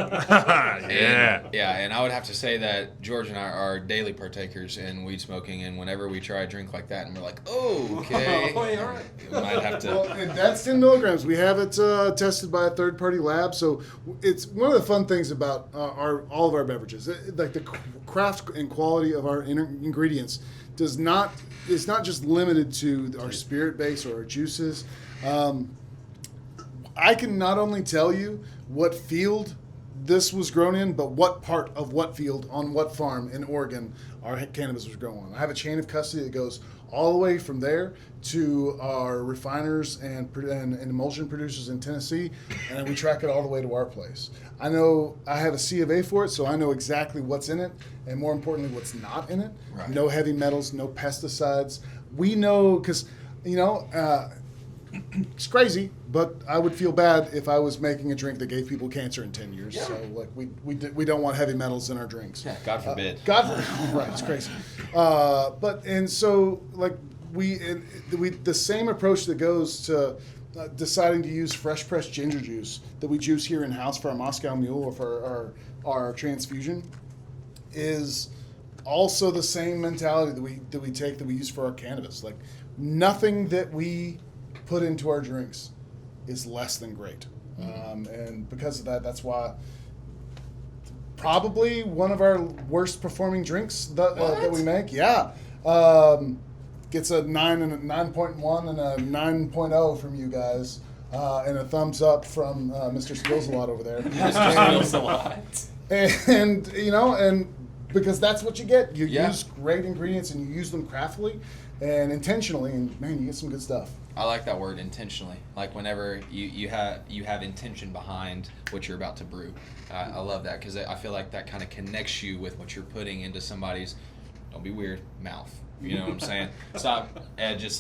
Yeah. And I would have to say that George and I are daily partakers in weed smoking, and whenever we try a drink like that, and we're like, oh, okay, Oh, yeah, all right. we might have Well, to. and that's 10 milligrams. We have it tested by a third-party lab, so it's one of the fun things about all of our beverages. Like the craft and quality of our ingredients is not just limited to our spirit base or our juices. I can not only tell you what field this was grown in, but what part of what field on what farm in Oregon our cannabis was grown on. I have a chain of custody that goes all the way from there to our refiners and emulsion producers in Tennessee, and we track it all the way to our place. I know I have a C of A for it, so I know exactly what's in it, and more importantly, what's not in it. Right. No heavy metals, no pesticides. We know because, it's crazy, but I would feel bad if I was making a drink that gave people cancer in 10 years. So like we don't want heavy metals in our drinks. Yeah, God forbid. Right, it's crazy. The same approach that goes to deciding to use fresh pressed ginger juice that we juice here in house for our Moscow Mule or for our transfusion is also the same mentality that we use for our cannabis. Like nothing that we put into our drinks is less than great, and because of that, that's why probably one of our worst performing drinks that we make. Gets a 9 and a 9.1 and a 9.0 from you guys, and a thumbs up from Mr. Skills a lot over there. And because that's what you get. You use great ingredients and you use them craftily and intentionally, and man, you get some good stuff. I like that word, intentionally. Like whenever you have intention behind what you're about to brew. I love that because I feel like that kind of connects you with what you're putting into somebody's, don't be weird, mouth. You know what I'm saying? So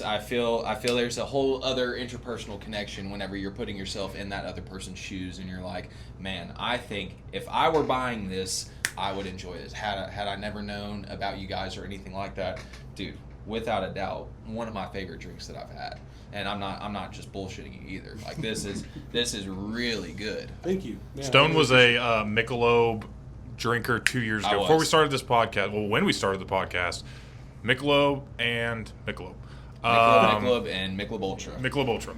I feel there's a whole other interpersonal connection whenever you're putting yourself in that other person's shoes and you're like, man, I think if I were buying this, I would enjoy this. Had I never known about you guys or anything like that, dude, without a doubt, one of my favorite drinks that I've had. And I'm not just bullshitting you either. Like this is really good. Thank you. Yeah, Stone was a Michelob drinker 2 years ago. Before we started this podcast, when we started the podcast, Michelob and Michelob. Michelob and Michelob Ultra. Michelob Ultra.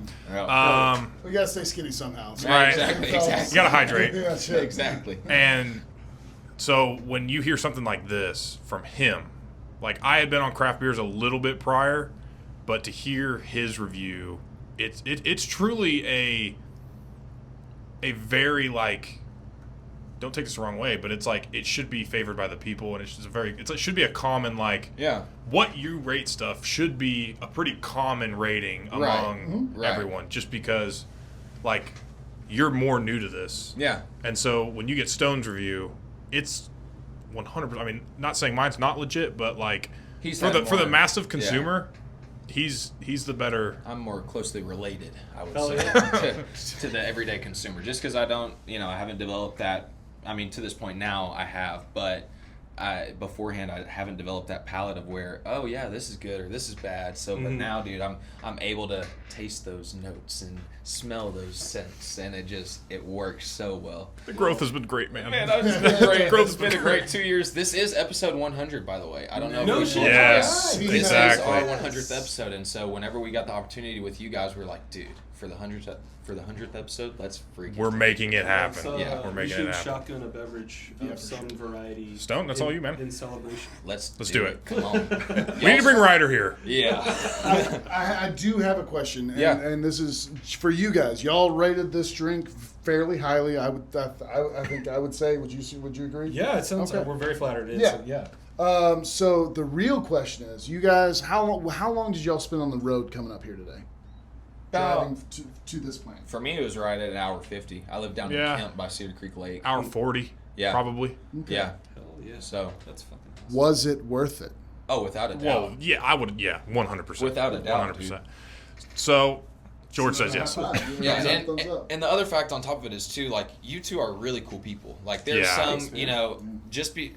We gotta stay skinny somehow. So. Right. Exactly. You gotta hydrate. Yeah, shit. Exactly. And so when you hear something like this from him, like I had been on craft beers a little bit prior, but to hear his review it's truly a very, like, don't take this the wrong way, but it's like it should be favored by the people, and it should be a common, like, what you rate stuff should be a pretty common rating among everyone, just because, like, you're more new to this. Yeah. And so when you get Stone's review, it's 100%. I mean, not saying mine's not legit, but, like, for the massive consumer, he's the better. I'm more closely related, I would say, to the everyday consumer. Just because I haven't developed that. I mean, to this point now I have, but beforehand I haven't developed that palate of where, oh yeah, this is good or this is bad. So, but now, dude, I'm able to taste those notes and smell those scents, and it works so well. The growth has been great, man. It's been great. It's been a great 2 years. This is episode 100, by the way. I don't know. No if shit. Yes, This exactly. is our 100th episode, and so whenever we got the opportunity with you guys, we were like, dude, for the 100th episode, let's freaking. We're making it happen. We're making it happen. Shotgun a beverage of some variety. Stone, that's all you, man. In celebration. Let's do it. Come on. We need to bring Ryder here. Yeah. I do have a question, and, Yeah. and this is for you guys. Y'all rated this drink fairly highly. I think I would say. Would you agree? Yeah, it sounds Okay. like we're very flattered. Yeah. So the real question is, you guys, how long did y'all spend on the road coming up here today? Driving to this plant. For me, it was right at an hour 50. I live down in Kemp by Cedar Creek Lake. Hour 40. Yeah. Probably. Okay. Yeah. Hell yeah. So. That's fucking awesome. Was it worth it? Oh, without a doubt. Well, yeah, I would. Yeah, 100%. Without a doubt, 100%. So, George says yes. Yeah, Thumbs up. and the other fact on top of it is too, like, you two are really cool people. Like, there's some, Thanks, just be.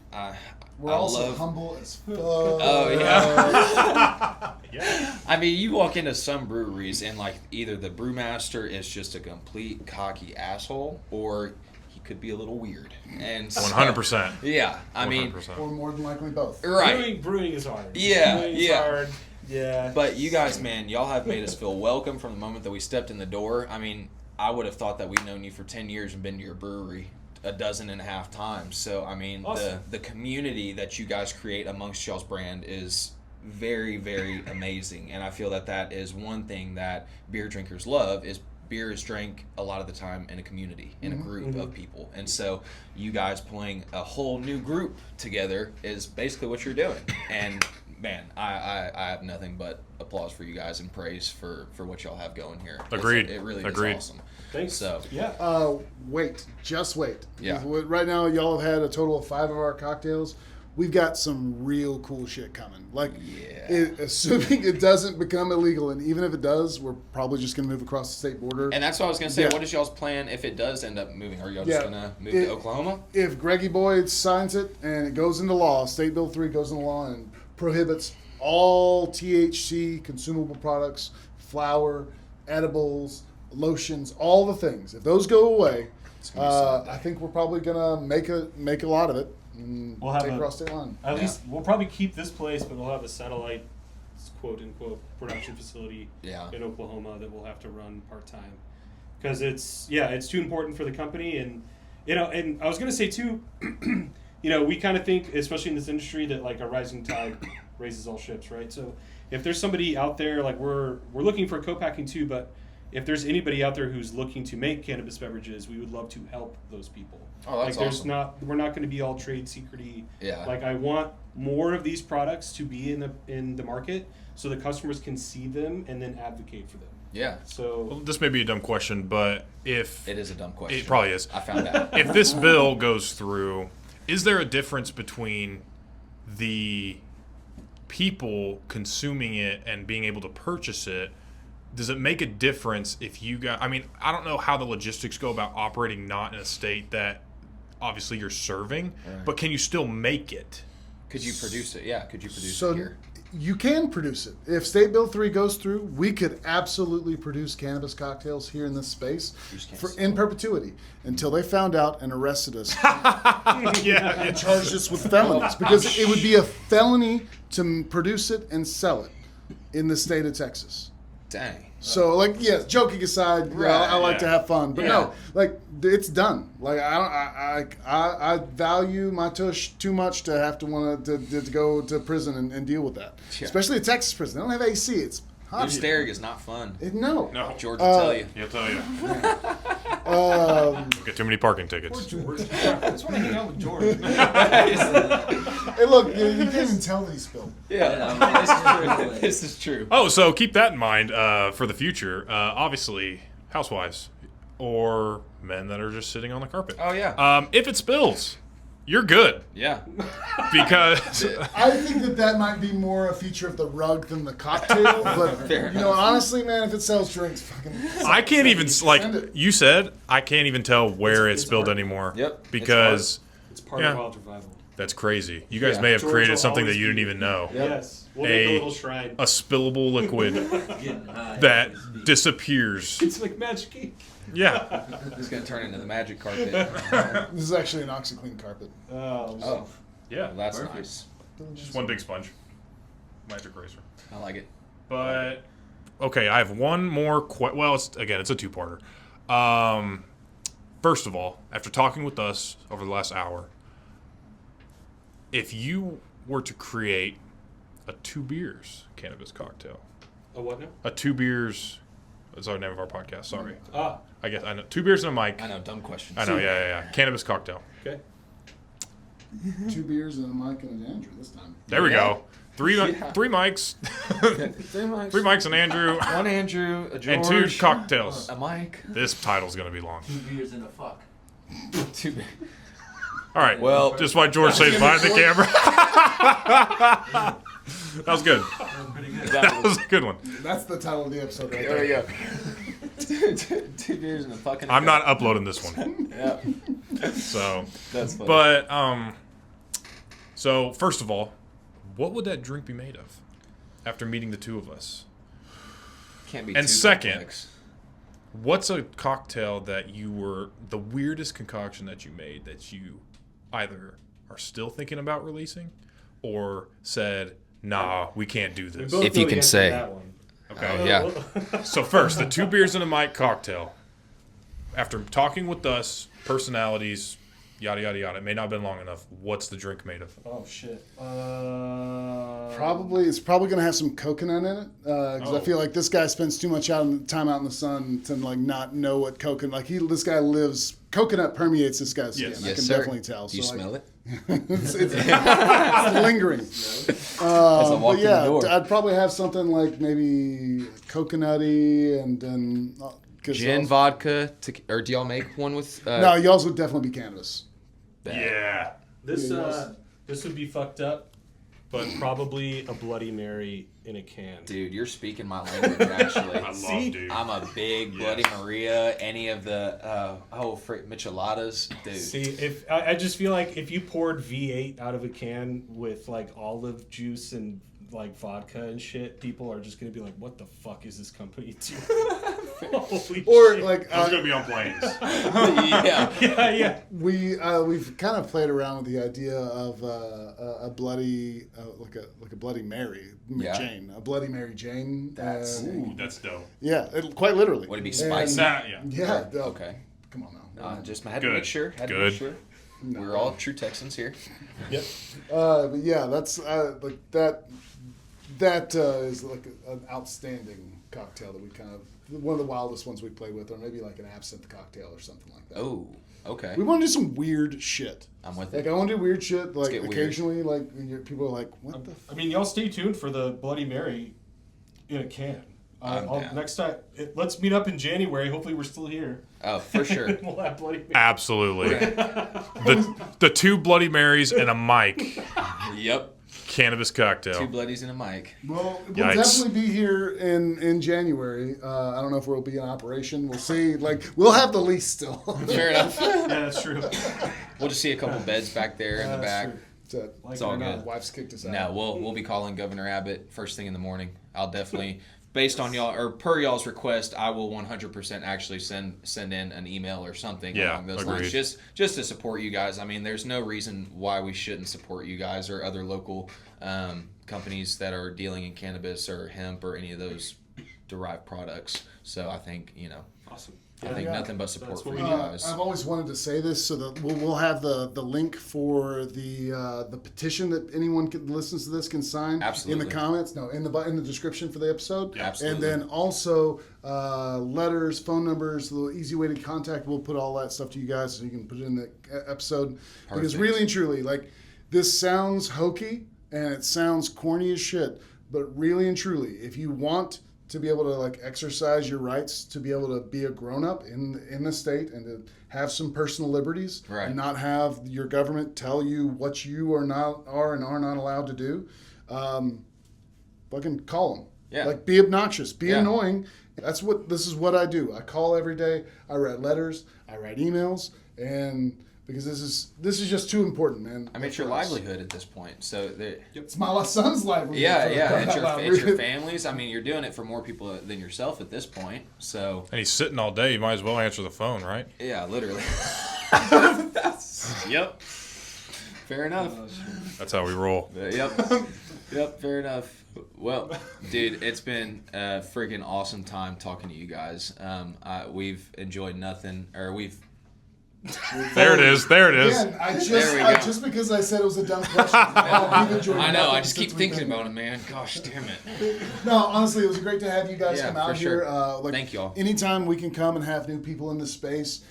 We're I also love. humble as fuck. Oh yeah. Yeah. I mean, you walk into some breweries and, like, either the brewmaster is just a complete cocky asshole, or he could be a little weird. And so, 100%. Yeah, I mean, 100%. Or more than likely both. right. Brewing is hard. Yeah, Brewing's yeah. hard. Yeah. But you guys, man, y'all have made us feel welcome from the moment that we stepped in the door. I mean, I would have thought that we'd known you for 10 years and been to your brewery 12.5 times. So, I mean, awesome. the community that you guys create amongst y'all's brand is very, very amazing. And I feel that is one thing that beer drinkers love is beer is drank a lot of the time in a community, in a group of people. And so you guys pulling a whole new group together is basically what you're doing. And man, I have nothing but applause for you guys and praise for what y'all have going here. Agreed. It really Agreed. is awesome. Thanks. So yeah. Just wait. Yeah. Right now, y'all have had a total of 5 of our cocktails. We've got some real cool shit coming. Like, assuming it doesn't become illegal, and even if it does, we're probably just going to move across the state border. And that's what I was going to say. Yeah. What is y'all's plan if it does end up moving? Are y'all just going to move to Oklahoma? If Greggy Boyd signs it and it goes into law, State Bill 3 goes into law and prohibits all THC consumable products, flour, edibles, lotions, all the things. If those go away, I think we're probably gonna make a lot of it and We'll have take across state line. At least we'll probably keep this place, but we'll have a satellite, quote unquote, production facility in Oklahoma that we'll have to run part time because it's too important for the company. And and I was gonna say too, we kind of think, especially in this industry, that like a rising tide raises all ships, right? So if there's somebody out there, like we're looking for co-packing too, but if there's anybody out there who's looking to make cannabis beverages, we would love to help those people. Oh, that's awesome. We're not going to be all trade secrety. Yeah. Like I want more of these products to be in the market so the customers can see them and then advocate for them. Yeah. So This may be a dumb question, but if It is a dumb question. it probably is. I found out. If this bill goes through, is there a difference between the people consuming it and being able to purchase it? Does it make a difference if you got, I mean, I don't know how the logistics go about operating not in a state that obviously you're serving, but can you still make it? Could you produce it? Yeah, could you produce So it here? you can produce it. If State Bill 3 goes through, we could absolutely produce cannabis cocktails here in this space in perpetuity until they found out and arrested us and charged us with felonies because it would be a felony to produce it and sell it in the state of Texas. Dang. So, like, yes, joking aside, I like to have fun, but no, like, it's done. Like, I value my tush too much to have to want to go to prison and deal with that. Yeah. Especially a Texas prison. They don't have AC. It's Blue staring is not fun. No. George will tell you. He'll tell you. Get too many parking tickets. George. I just want to hang out with George. Hey, look, you can't even tell that he spilled. Yeah, this is true. Oh, so keep that in mind for the future. Obviously, housewives or men that are just sitting on the carpet. Oh, yeah. If it spills, you're good. Yeah. Because I think that might be more a feature of the rug than the cocktail. But Fair you know, honestly, man, if it sells drinks, fucking. I can't even, like Send it. you said, I can't even tell where it spilled anymore. Yep. Because It's part Yeah. of wild revival. that's crazy. You guys Yeah. may have George created will something that always you didn't be- even know. Yes. We'll make a little shrine. A spillable liquid Getting high. that as we speak. disappears. It's like magic cake. Yeah. It's going to turn into the magic carpet. This is actually an OxyClean carpet. Oh, Yeah. well, that's Perfect. nice. Just one big sponge. Magic eraser. I like it. But okay, I have one more. Well, it's a two-parter. First of all, after talking with us over the last hour, if you were to create a 2 beers cannabis cocktail, A what now? a 2 beers, that's our name of our podcast. Sorry, Ah, I guess I know 2 beers and a mic. I know, dumb questions. I know. Yeah. Cannabis cocktail. okay. 2 beers and a Mike and an Andrew this time. There we go. Three Yeah. mics, Three mics. 3 mics and Andrew, One Andrew, a George, and 2 cocktails. a Mike. This title's gonna be long. 2 beers and a fuck. Two. All right. Well- just why George says behind the camera. That was good. Pretty good. That was a good one. That's the title of the episode right There we there. go. Two beers and a fucking. I'm not uploading this one. Yeah, So, that's funny. but so first of all, what would that drink be made of? After meeting the two of us, Can't be and too second- complex. what's a cocktail that you were the weirdest concoction that you made that you either are still thinking about releasing, or said, "Nah, we can't do We this." both If know you the can answer say. to that one. Okay. Oh, yeah. So first, the 2 beers and a mic cocktail. After talking with us, personalities, yada yada yada. It may not have been long enough. What's the drink made of? Oh shit. It's probably going to have some coconut in it because I Oh. feel like this guy spends too much time out in the sun to like not know what coconut. Like this guy lives. Coconut permeates this guy's skin. Yes. I Yes, can sir. definitely tell. Do you So, like, smell it? it's lingering. As I walk But in yeah, the door. I'd probably have something like maybe coconutty and then Gin, vodka, or do y'all make one with? No, y'all's would definitely be cannabis. Yeah. This Yes. this would be fucked up, but probably a Bloody Mary in a can. Dude, you're speaking my language. Actually, I love, See? dude. I'm a big Bloody Maria. Any of the micheladas, dude. See, if I just feel like if you poured V8 out of a can with like olive juice and like vodka and shit, people are just gonna be like, "What the fuck is this company doing?" Holy Or shit. like I was gonna be on planes. Yeah. yeah. we've kind of played around with the idea of a bloody like a Bloody Mary Yeah. Jane, a Bloody Mary Jane. That's- Ooh, that's dope. Yeah, quite literally. Would it be And- spicy? Yeah. Yeah. Okay. Come on now. Just had to Good. make sure. Had to Good. make sure. We're all true Texans here. Yep. But yeah, that's like that. That is like an outstanding cocktail that we kind of one of the wildest ones we play with, or maybe like an absinthe cocktail or something like that. Oh, okay. We want to do some weird shit. I'm with Like it. I want to do weird shit. Like get weird. occasionally, like people are like, "What the?" I mean, y'all stay tuned for the Bloody Mary in a can. I'm down. Next time, let's meet up in January. Hopefully, we're still here. Oh, for sure. We'll have Bloody Mary. Absolutely. the 2 Bloody Marys and a mic Yep. cannabis cocktail. 2 bloodies and a mic. Well, we'll Yikes. definitely be here in January. I don't know if we'll be in operation. We'll see. Like we'll have the lease still. Fair enough. Yeah, that's true. We'll just see a couple beds back there in the That's back. true. So, Like It's all it or good. not. wife's kicked us out. No, we'll be calling Governor Abbott first thing in the morning. I'll definitely, based on y'all or per y'all's request, I will 100% actually send in an email or something Yeah, along those agreed. lines, just to support you guys. I mean, there's no reason why we shouldn't support you guys or other local companies that are dealing in cannabis or hemp or any of those derived products. So I think Awesome. I think nothing but support for you what guys. I've always wanted to say this, so that we'll have the link for the petition that anyone that listens to this can sign Absolutely. in the comments. No, in the description for the episode. Absolutely. And then also letters, phone numbers, the easy way to contact. We'll put all that stuff to you guys so you can put it in the episode. Because Perfect. really and truly, like, this sounds hokey and it sounds corny as shit, but really and truly, if you want to be able to like exercise your rights, to be able to be a grown-up in the state and to have some personal liberties, Right. and not have your government tell you what you are not allowed to do, fucking call them. Yeah. Like, be obnoxious, be Yeah. annoying. This is what I do. I call every day. I write letters. I write emails, and because this is just too important, man. I mean, it's your livelihood at this point. So, It's my son's livelihood. it's your families. I mean, you're doing it for more people than yourself at this point. So, And he's sitting all day. You might as well answer the phone, right? yeah, literally. Yep. Fair enough. That's how we roll. Yep, fair enough. Well, dude, it's been a freaking awesome time talking to you guys. We've enjoyed nothing, or we've... There it is. There it is. Again, There we go. just because I said it was a dumb question. We've enjoyed I know, nothing I just keep since we've thinking been- about it, man. Gosh damn it. No, honestly, it was great to have you guys Yeah, come out for sure. here. Thank y'all. Anytime we can come and have new people in this space,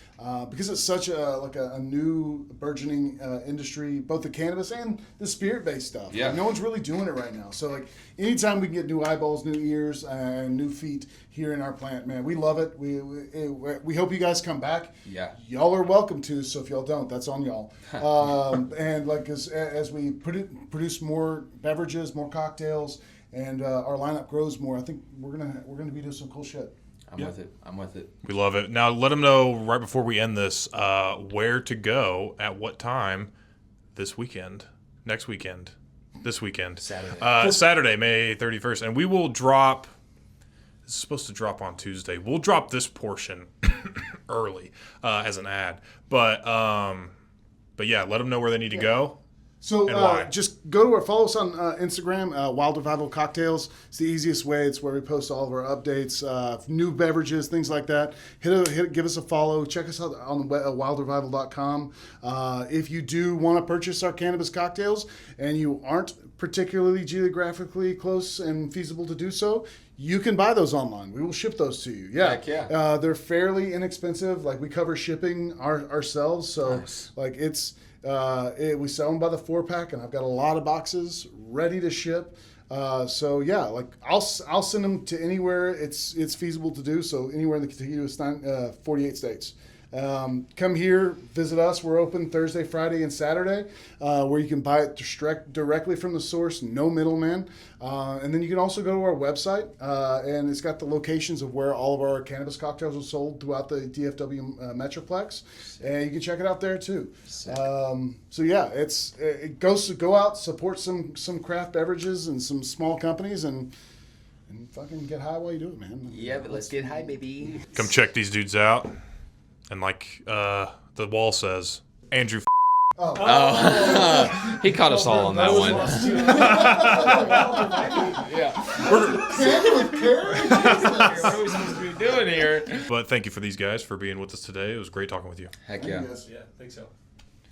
because it's such a new burgeoning industry, both the cannabis and the spirit-based stuff. Yeah. Like, no one's really doing it right now. So like, anytime we can get new eyeballs, new ears, and new feet here in our plant, man, we love it. We hope you guys come back. Yeah. Y'all are welcome to. So if y'all don't, that's on y'all. And like as we produce more beverages, more cocktails, and our lineup grows more, I think we're gonna be doing some cool shit. I'm with it. We love it. Now, let them know right before we end this where to go at what time this weekend, next weekend, this weekend. Saturday. Saturday, May 31st. And we will drop, it's supposed to drop on Tuesday. We'll drop this portion early as an ad. But yeah, let them know where they need to go. So And why? just follow us on Instagram, Wild Revival Cocktails. It's the easiest way. It's where we post all of our updates, new beverages, things like that. Give us a follow. Check us out on wildrevival.com. If you do want to purchase our cannabis cocktails and you aren't particularly geographically close and feasible to do so, you can buy those online. We will ship those to you. Yeah, Heck yeah. They're fairly inexpensive. Like, we cover shipping ourselves, so Nice. like it's. We sell them by the 4-pack, and I've got a lot of boxes ready to ship. So yeah, like I'll send them to anywhere it's feasible to do. So anywhere in the contiguous 48 states. Come here, visit us. We're open Thursday, Friday, and Saturday, where you can buy it directly from the source, no middleman. And then you can also go to our website, and it's got the locations of where all of our cannabis cocktails are sold throughout the DFW Metroplex, and you can check it out there too. So yeah, go out, support some craft beverages and some small companies, and fucking get high while you do it, man. Yeah, but let's get high, baby. Come check these dudes out. And like the wall says, Andrew He caught us all on that one. What are we supposed to be doing here? But thank you for these guys for being with us today. It was great talking with you. Heck yeah. Yeah, think so.